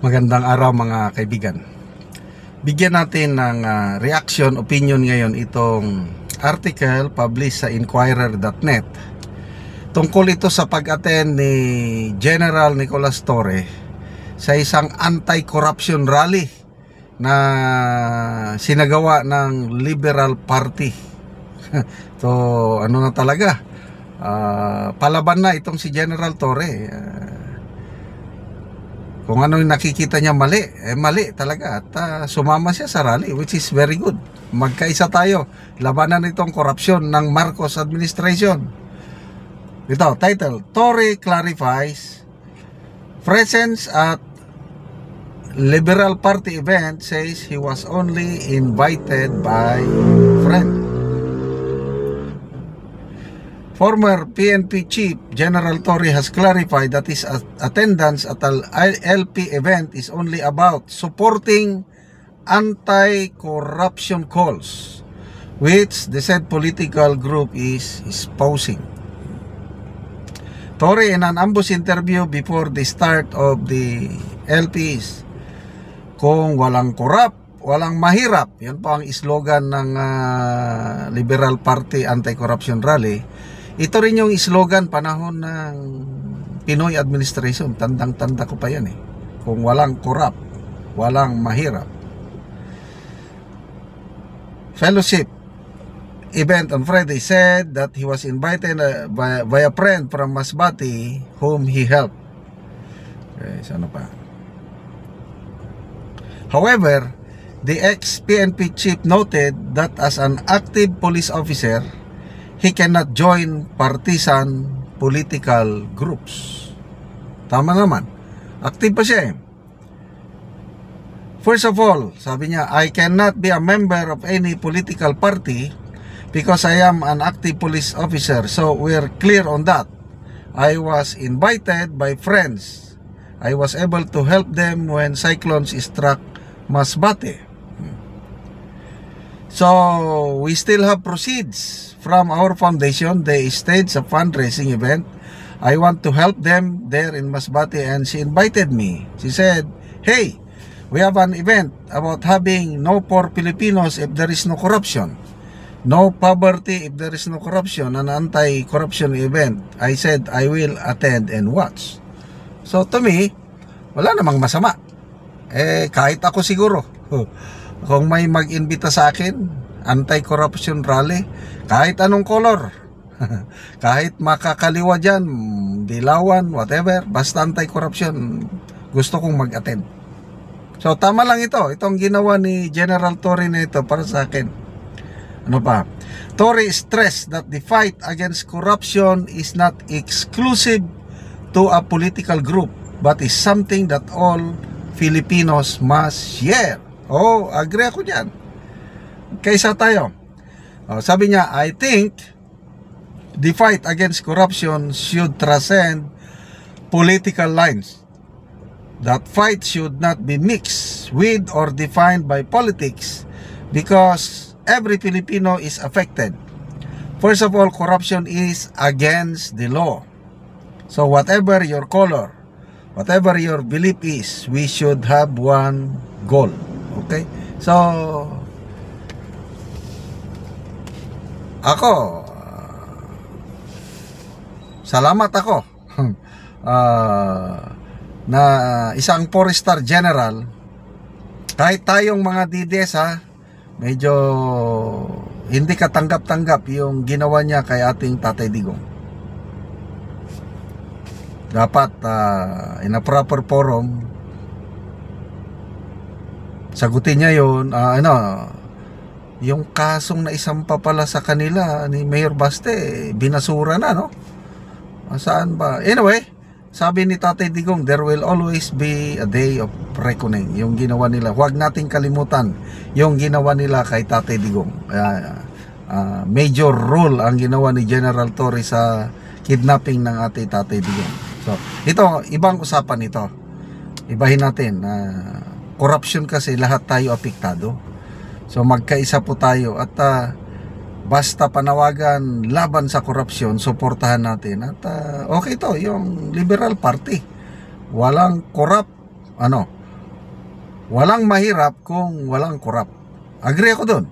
Magandang araw mga kaibigan. Bigyan natin ng reaction, opinion ngayon itong article published sa Inquirer.net. Tungkol ito sa pag-attend ni General Nicolas Torre sa isang anti-corruption rally na sinagawa ng Liberal Party. So ano na talaga, palaban na itong si General Torre. Kung ano yung nakikita niya mali, mali talaga. At sumama siya sa rally, which is very good. Magkaisa tayo. Labanan itong korupsyon ng Marcos administration. Ito, title, Torre clarifies presence at Liberal Party event, says he was only invited by friend. Former PNP Chief General Torre has clarified that his attendance at the LP event is only about supporting anti-corruption calls, which the said political group is espousing. Torre, in an ambush interview before the start of the LPs, kung walang korap, walang mahirap, yan po ang slogan ng Liberal Party Anti-Corruption Rally. Ito rin yung slogan panahon ng Pinoy administration. Tandang-tanda ko pa yan eh. Kung walang korap, walang mahirap. Fellowship event on Friday said that he was invited by a friend from Masbate whom he helped. Okay, sana pa. However, the ex-PNP chief noted that as an active police officer, he cannot join partisan political groups. Tama naman. Active pa siya eh. First of all, sabi niya, I cannot be a member of any political party because I am an active police officer. So we're clear on that. I was invited by friends. I was able to help them when cyclones struck Masbate. So we still have proceeds from our foundation. They staged a fundraising event. I want to help them there in Masbate, and she invited me. She said, hey, we have an event about having no poor Filipinos if there is no corruption, no poverty if there is no corruption, an anti-corruption event. I said I will attend and watch. So to me, wala namang masama. Kahit ako siguro kung may mag-imbita sa akin, anti-corruption rally, kahit anong color, kahit makakaliwa dyan, dilawan, whatever, basta anti-corruption, gusto kong mag-attend. So tama lang ito, itong ginawa ni General Torre na ito para sa akin. Ano pa? Torre stressed that the fight against corruption is not exclusive to a political group, but is something that all Filipinos must share. Oh, agree ako dyan. Kaysa tayo. Sabi niya, I think the fight against corruption should transcend political lines. That fight should not be mixed with or defined by politics because every Filipino is affected. First of all, corruption is against the law. So whatever your color, whatever your belief is, we should have one goal. Okay? So ako, salamat ako na isang 4-star general. Kahit tayong mga DDS medyo hindi katanggap-tanggap yung ginawa niya kay ating Tatay Digong. Dapat in a proper forum sagutin niya yun. Yung kasong na isampa pala sa kanila ni Mayor Baste, binasura na, no? Saan ba? Anyway, sabi ni Tatay Digong, there will always be a day of reckoning. Yung ginawa nila, huwag nating kalimutan yung ginawa nila kay Tatay Digong. Major role ang ginawa ni General Torre sa kidnapping ng ating Tatay Digong. So, ito, ibang usapan ito. Ibahin natin. Corruption kasi lahat tayo apektado. So magkaisa po tayo at basta panawagan laban sa korupsyon, suportahan natin. At okay to, yung Liberal Party. Walang corrupt, walang mahirap kung walang korap. Agree ako dun.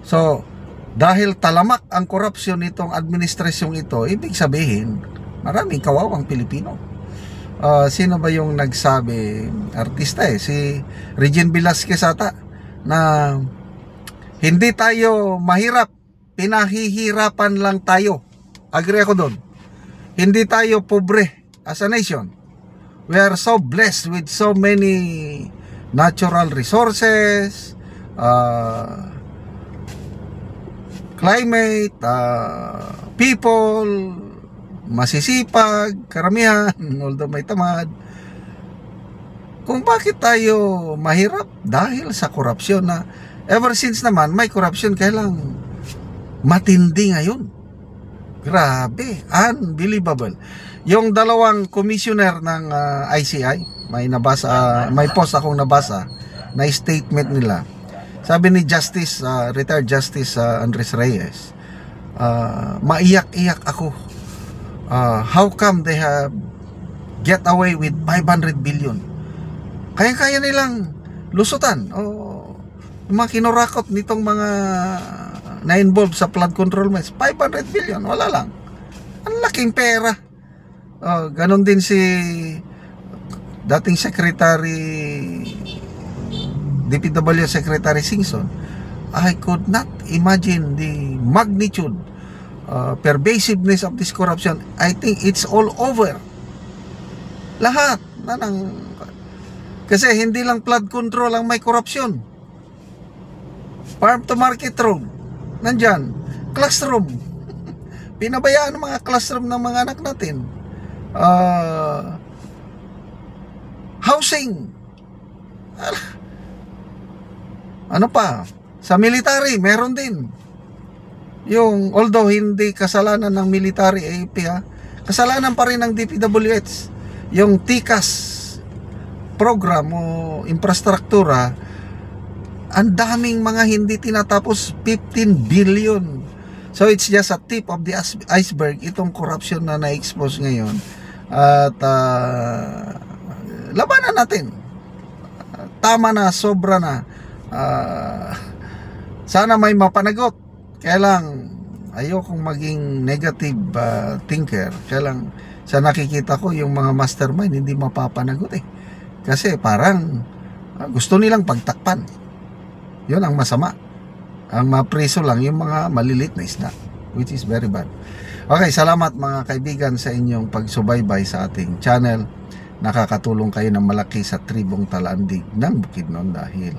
So, dahil talamak ang korupsyon nitong administrasyong ito, ibig sabihin, maraming kawawang Pilipino. Sino ba yung nagsabi? Artista si Regine Velasquez ata, na hindi tayo mahirap, pinahihirapan lang tayo. Agree ako doon. Hindi tayo pobre as a nation. We are so blessed with so many natural resources, climate, people, masisipag, karamihan, although may tamad. Kung bakit tayo mahirap? Dahil sa korupsyon na ever since naman may korupsyon, kailang matindi ngayon. Grabe, unbelievable. Yung dalawang commissioner ng ICI, may post akong nabasa na statement nila. Sabi ni Justice, retired Justice Andres Reyes, maiyak-iyak ako. How come they have get away with 500 billion? Kaya nilang lusutan. Yung mga kinurakot nitong mga na-involved sa flood control measures, 500 billion, wala lang. Ang laking pera. Ganon din si dating Secretary, DPW Secretary Singson. I could not imagine the magnitude, pervasiveness of this corruption. I think it's all over. Lahat na kasi hindi lang flood control ang may corruption. Farm to market road, nandyan. Classroom, pinabayaan ng mga classroom ng mga anak natin. Housing, ano pa, sa military meron din. Yung although hindi kasalanan ng military AP, kasalanan pa rin ng DPWH. Yung TICAS program o infrastruktura, ang daming mga hindi tinatapos, 15 billion. So it's just a tip of the iceberg, itong corruption na na-expose ngayon. At labanan natin. Tama na, sobra na. Sana may mapanagot. Kaya lang, ayokong maging negative thinker. Kaya lang, sa nakikita ko, yung mga mastermind hindi mapapanagot kasi parang gusto nilang pagtakpan. Yun ang masama. Ang mapreso lang yung mga malilit na isda, which is very bad. Okay, salamat mga kaibigan sa inyong pagsubaybay sa ating channel. Nakakatulong kayo ng malaki sa tribong Talandig ng Bukidnon dahil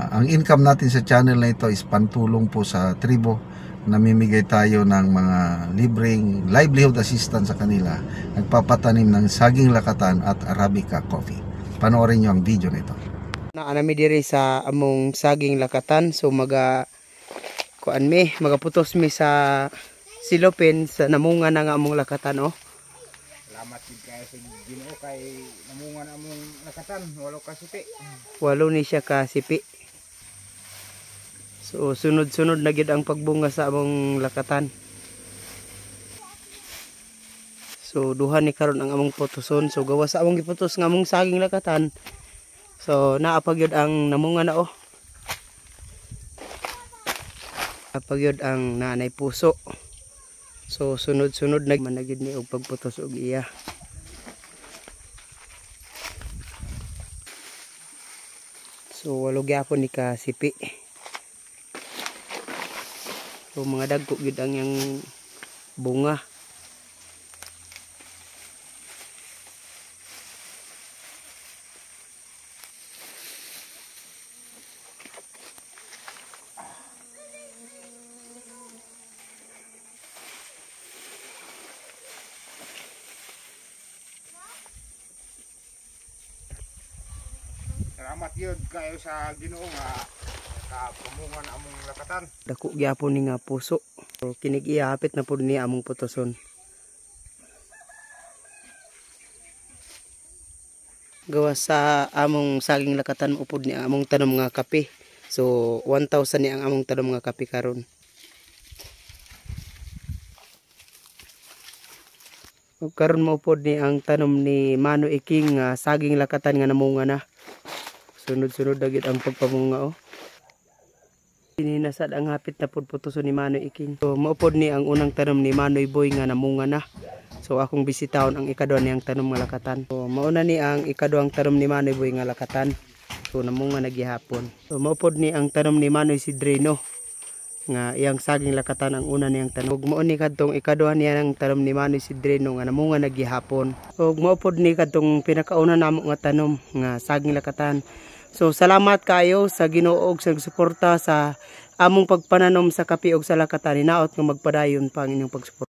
ang income natin sa channel na ito is pantulong po sa tribo. Namimigay tayo ng mga libreng livelihood assistance sa kanila. Nagpapatanim ng saging lakatan at Arabica coffee. Panoorin nyo ang video nito. Naanami diri sa among saging lakatan, so magaputos mi sa silopin sa namunga na nga among lakatan. Salamat gid kay sa Ginoo kay namunga na among lakatan, walo ka sipi. Walo ni siya ka sipi. So sunod-sunod na gid ang pagbunga sa among lakatan. So duha ni karon ang among putuson. So gawa sa among giputos nga among saging lakatan. So naapagyod ang namunga na Napagyod ang nanay puso. So sunod-sunod na managid ni og pagputos og iya. So walo gyapon ni ka sipi. So mga dagko gyud ang yang bunga. Salamat yun kayo sa Ginoo nga kapamungan among lakatan. Dako gyapon ni nga puso. So kinig ihapit na pud ni among putuson. Gawa sa among saging lakatan upod ni among tanom nga kape. So 1,000 ni ang among tanom nga kape karon. Ug karon mo upod ni ang tanom ni Mano Iking nga saging lakatan nga namunga na. Sunod-sunod dagit ang pagpamunga oh. Sininasad ang hapit na pudputuson ni Manoy Iking. So maupod ni ang unang tanom ni Manoy Boy nga namunga na. So akong bisitahon ang ikadwa niyang tanom nga lakatan. So mauna ni ang ikaduhang tanom ni Manoy Boy nga lakatan. So namunga na gihapon. So maupod ni ang tanom ni Manoy Sidreno nga iyang saging lakatan ang una niyang tanom. Ug mao ni kadtong ikaduha niya ng tanom ni Manoy Sidreno nga namunga na gihapon. Ug maupod ni kadtong pinakauna namo nga tanom nga saging lakatan. So salamat kayo sa Ginoo ug sa suporta sa among pagpananom sa kape ug sa lakatan. Hinaot nga magpadayon pa ang inyong pagsuporta.